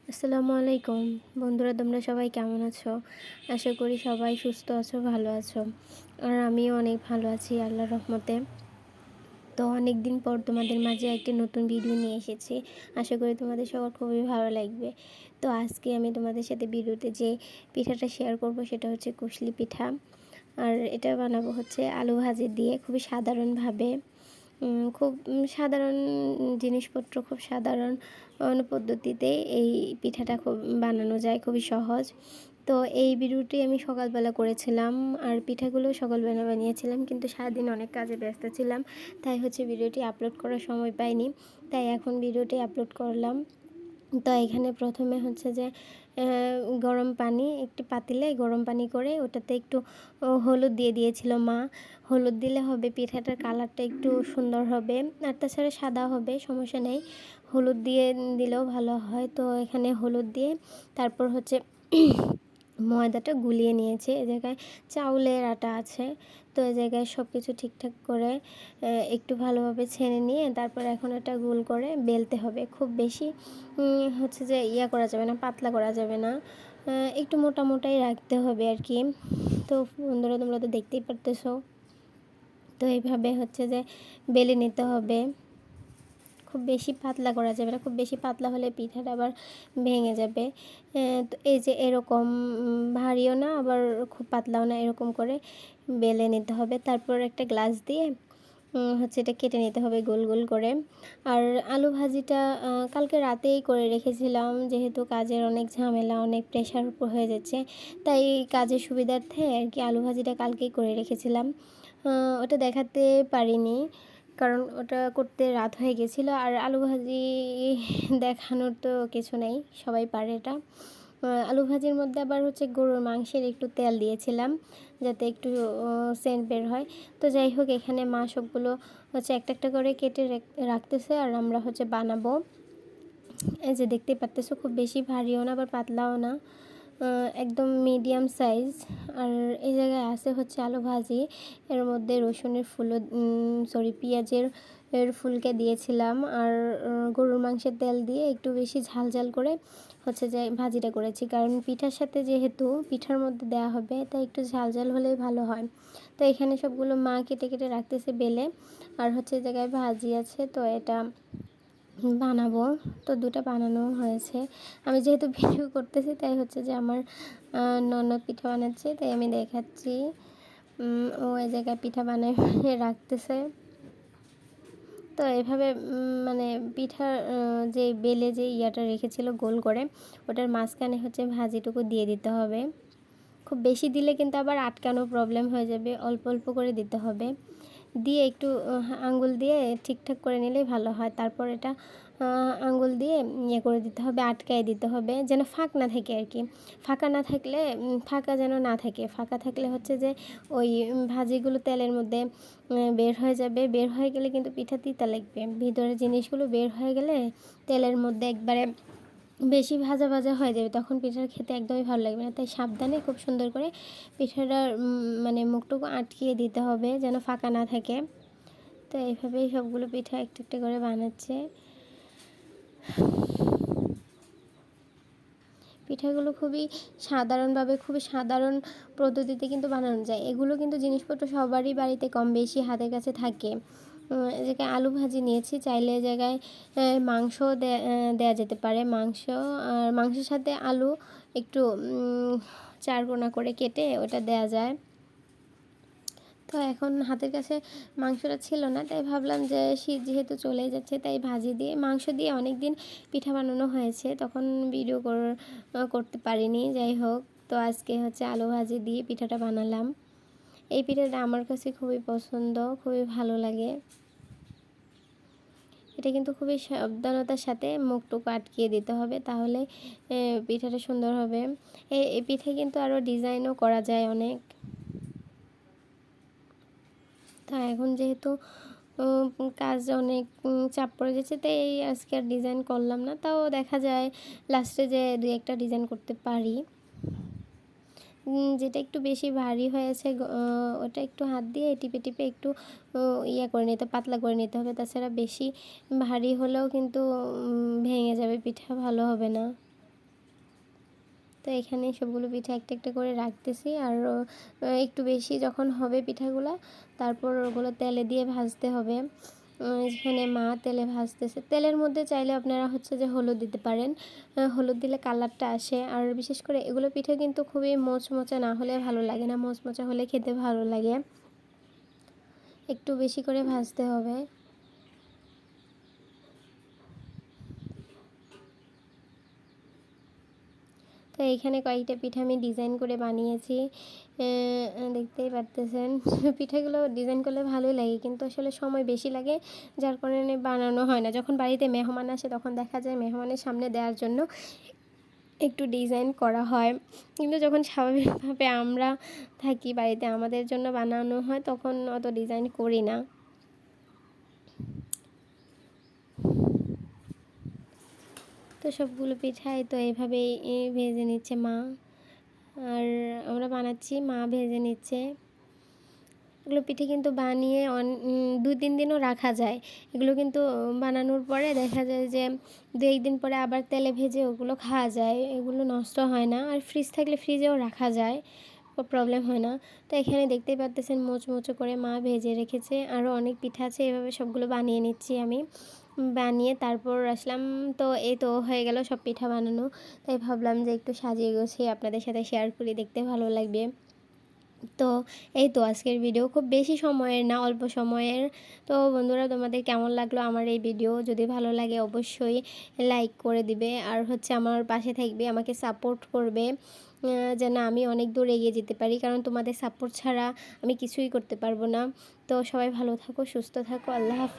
আসসালামু আলাইকুম বন্ধুরা, তোমরা সবাই কেমন আছো? আশা করি সবাই সুস্থ আছো, ভালো আছো। আর আমিও অনেক ভালো আছি আল্লাহর রহমতে। তো অনেক দিন পর তোমাদের মাঝে একটি নতুন ভিডিও নিয়ে এসেছি। আশা করি তোমাদের সবার খুবই ভালো লাগবে। তো আজকে আমি তোমাদের সাথে ভিডিওতে যে পিঠাটা শেয়ার করব সেটা হচ্ছে কুশলি পিঠা। আর এটা বানাবো হচ্ছে আলু ভাজি দিয়ে, খুবই সাধারণভাবে। খুব সাধারণ জিনিসপত্র, খুব সাধারণ পদ্ধতিতে এই পিঠাটা খুব বানানো যায়, খুবই সহজ। তো এই ভিডিওটি আমি সকালবেলা করেছিলাম, আর পিঠাগুলো সকালবেলা বানিয়েছিলাম, কিন্তু সারাদিন অনেক কাজে ব্যস্ত ছিলাম, তাই হচ্ছে ভিডিওটি আপলোড করার সময় পাইনি। তাই এখন ভিডিওটি আপলোড করলাম। তো এখানে প্রথমে হচ্ছে যে গরম পানি, একটি পাতিলে গরম পানি করে ওটাতে একটু হলুদ দিয়ে দিয়েছিল মা। হলুদ দিলে হবে পিঠাটার কালারটা একটু সুন্দর হবে, আর তাছাড়া সাদা হবে, সমস্যা নেই, হলুদ দিয়ে দিলেও ভালো হয়। তো এখানে হলুদ দিয়ে তারপর হচ্ছে ময়দাটা গুলিয়ে নিয়েছে। এ জায়গায় চাউলের আটা আছে, তো এই জায়গায় সব কিছু ঠিকঠাক করে একটু ভালোভাবে ছেনে নিয়ে তারপর এখন এটা গোল করে বেলতে হবে। খুব বেশি হচ্ছে যে করা যাবে না, পাতলা করা যাবে না, একটু মোটা মোটাই রাখতে হবে আর কি। তো বন্ধুরা, তোমরা তো দেখতেই পারতেছো। তো এইভাবে হচ্ছে যে বেলে নিতে হবে। খুব বেশি পাতলা করা যাবে না, খুব বেশি পাতলা হলে পিঠাটা আবার ভেঙে যাবে। তো এই যে এরকম ভারীও না আবার খুব পাতলাও না, এরকম করে বেলে নিতে হবে। তারপর একটা গ্লাস দিয়ে হচ্ছে এটা কেটে নিতে হবে গোল গোল করে। আর আলু ভাজিটা কালকে রাতেই করে রেখেছিলাম, যেহেতু কাজের অনেক ঝামেলা, অনেক প্রেশার হয়ে যাচ্ছে, তাই কাজের সুবিধার্থে আর কি আলু ভাজিটা কালকেই করে রেখেছিলাম। ওটা দেখাতে পারিনি, কারণ ওটা করতে রাত হয়ে গেছিলো। আর আলু ভাজি দেখানোর তো কিছু নেই, সবাই পারে এটা। আলু ভাজির মধ্যে আবার হচ্ছে গরুর মাংসের একটু তেল দিয়েছিলাম, যাতে একটু সেন্ট বের হয়। তো যাই হোক, এখানে মা সবগুলো হচ্ছে একটা একটা করে কেটে রাখতেছে, আর আমরা হচ্ছে বানাবো। এই যে দেখতে পারতেছো, খুব বেশি ভারীও না আবার পাতলাও না, একদম মিডিয়াম সাইজ। আর এই জায়গায় আছে হচ্ছে আলু ভাজি, এর মধ্যে রসুনের ফুলও পেঁয়াজের ফুলকে দিয়েছিলাম। আর গরুর মাংসের তেল দিয়ে একটু বেশি ঝাল ঝাল করে হচ্ছে যে ভাজিটা করেছি, কারণ পিঠার সাথে যেহেতু পিঠার মধ্যে দেওয়া হবে, তাই একটু ঝাল ঝাল হলেই ভালো হয়। তো এখানে সবগুলো মা কেটে কেটে রাখতেছে বেলে। আর হচ্ছে জায়গায় ভাজি আছে, তো এটা বানাবো। তো দুটো বানানো হয়েছে। আমি যেহেতু ভিডিও করতেছি, তাই হচ্ছে যে আমার ননদ পিঠা বানাচ্ছে, তাই আমি দেখাচ্ছি। ও এই জায়গায় পিঠা বানায় রাখতেছে। তো এভাবে মানে পিঠার যে বেলে যে রেখেছিল গোল করে, ওটার মাঝখানে হচ্ছে ভাজিটুকু দিয়ে দিতে হবে। খুব বেশি দিলে কিন্তু আবার আটকানো প্রবলেম হয়ে যাবে, অল্প অল্প করে দিতে হবে। দিয়ে একটু আঙ্গুল দিয়ে ঠিকঠাক করে নিলেই ভালো হয়। তারপর এটা আঙ্গুল দিয়ে করে দিতে হবে, আটকায় দিতে হবে, যেন ফাঁক না থাকে আর কি। ফাঁকা না থাকলে ফাঁকা যেন না থাকে, ফাঁকা থাকলে হচ্ছে যে ওই ভাজিগুলো তেলের মধ্যে বের হয়ে যাবে। বের হয়ে গেলে কিন্তু পিঠা তিতা লাগবে, ভিতরের জিনিসগুলো বের হয়ে গেলে তেলের মধ্যে একবারে বেশি ভাজা ভাজা হয়ে যাবে, তখন পিঠার খেতে একদমই ভালো লাগবে না। তাই সাবধানে খুব সুন্দর করে পিঠাটার মানে মুখটুকু আটকিয়ে দিতে হবে, যেন ফাঁকা না থাকে। তো এইভাবেই সবগুলো পিঠা একটু একটু করে বানাচ্ছে। পিঠাগুলো খুবই সাধারণভাবে, খুবই সাধারণ পদ্ধতিতে কিন্তু বানানো যায়। এগুলো কিন্তু জিনিসপত্র সবারই বাড়িতে কম বেশি হাতের কাছে থাকে। এ জায়গায় আলু ভাজি নিয়েছি, চাইলে এ জায়গায় মাংস দেয়া যেতে পারে। মাংস, আর মাংসের সাথে আলু একটু চারকোনা করে কেটে ওটা দেয়া যায়। তো এখন হাতের কাছে মাংসটা ছিল না, তাই ভাবলাম যে শীত যেহেতু চলেই যাচ্ছে, তাই ভাজি দিয়ে মাংস দিয়ে অনেক দিন পিঠা বানানো হয়েছে, তখন ভিডিও করতে পারিনি। যাই হোক, তো আজকে হচ্ছে আলু ভাজি দিয়ে পিঠাটা বানালাম। এই পিঠাটা আমার কাছে খুবই পছন্দ, খুবই ভালো লাগে। এটা কিন্তু খুবই সাবধানতার সাথে মুখটুকু আটকিয়ে দিতে হবে, তাহলে পিঠাটা সুন্দর হবে। এই পিঠে কিন্তু আরও ডিজাইনও করা যায় অনেক। তা এখন যেহেতু কাজ অনেক চাপ পড়ে যাচ্ছে, তাই আজকে আর ডিজাইন করলাম না। তাও দেখা যায় লাস্টে যে দুই একটা ডিজাইন করতে পারি। যেটা একটু বেশি ভারী হয়েছে ওটা একটু হাত দিয়ে টিপে টিপে একটু করে নিতে, পাতলা করে নিতে হবে। তাছাড়া বেশি ভারী হলেও কিন্তু ভেঙে যাবে পিঠা, ভালো হবে না। তো এখানে সবগুলো পিঠা একটা একটা করে রাখতেছি। আর একটু বেশি যখন হবে পিঠাগুলো, তারপর ওগুলো তেলে দিয়ে ভাজতে হবে। এখানে মা তেলে ভাজতেছে। তেলের মধ্যে চাইলে আপনারা হচ্ছে যে হলুদ দিতে পারেন, হলুদ দিলে কালারটা আসে। আর বিশেষ করে এগুলো পিঠা কিন্তু খুবই মোচমোচা না হলে ভালো লাগে না, মোচমোচা হলে খেতে ভালো লাগে। একটু বেশি করে ভাজতে হবে। তো এইখানে কয়েকটা পিঠা আমি ডিজাইন করে বানিয়েছি, দেখতেই পারতেছেন। পিঠাগুলো ডিজাইন করলে ভালোই লাগে, কিন্তু আসলে সময় বেশি লাগে, যার কারণে বানানো হয় না। যখন বাড়িতে মেহমান আসে তখন দেখা যায় মেহমানের সামনে দেওয়ার জন্য একটু ডিজাইন করা হয়, কিন্তু যখন স্বাভাবিকভাবে আমরা থাকি বাড়িতে, আমাদের জন্য বানানো হয়, তখন অত ডিজাইন করি না। তো সবগুলো পিঠাই তো এইভাবেই ভেজে নিচ্ছে মা, আর আমরা বানাচ্ছি, মা ভেজে নিচ্ছে। এগুলো পিঠে কিন্তু বানিয়ে 2-3 দিনও রাখা যায়। এগুলো কিন্তু বানানোর পরে দেখা যায় যে 2-1 দিন পরে আবার তেলে ভেজে ওগুলো খাওয়া যায়, এগুলো নষ্ট হয় না। আর ফ্রিজ থাকলে ফ্রিজেও রাখা যায়, কোনো প্রবলেম হয় না। তো এখানে দেখতেই পারতেছেন মোচমোচো করে মা ভেজে রেখেছে। আরও অনেক পিঠা আছে, এভাবে সবগুলো বানিয়ে নিচ্ছি আমি। বানিয়ে তারপর আসলাম। তো এই তো হয়ে গেল সব পিঠা বানানো। তাই ভাবলাম যে একটু সাজিয়ে গুছিয়ে আপনাদের সাথে শেয়ার করি, দেখতে ভালো লাগবে। তো এই তো আজকের ভিডিও খুব বেশি সময়ের না, অল্প সময়ের। তো বন্ধুরা, তোমাদের কেমন লাগলো আমার এই ভিডিও? যদি ভালো লাগে অবশ্যই লাইক করে দিবে, আর হচ্ছে আমার পাশে থাকবে, আমাকে সাপোর্ট করবে, যেন আমি অনেক দূর এগিয়ে যেতে পারি। কারণ তোমাদের সাপোর্ট ছাড়া আমি কিছুই করতে পারবো না। তো সবাই ভালো থাকো, সুস্থ থাকো, আল্লাহ হাফেজ।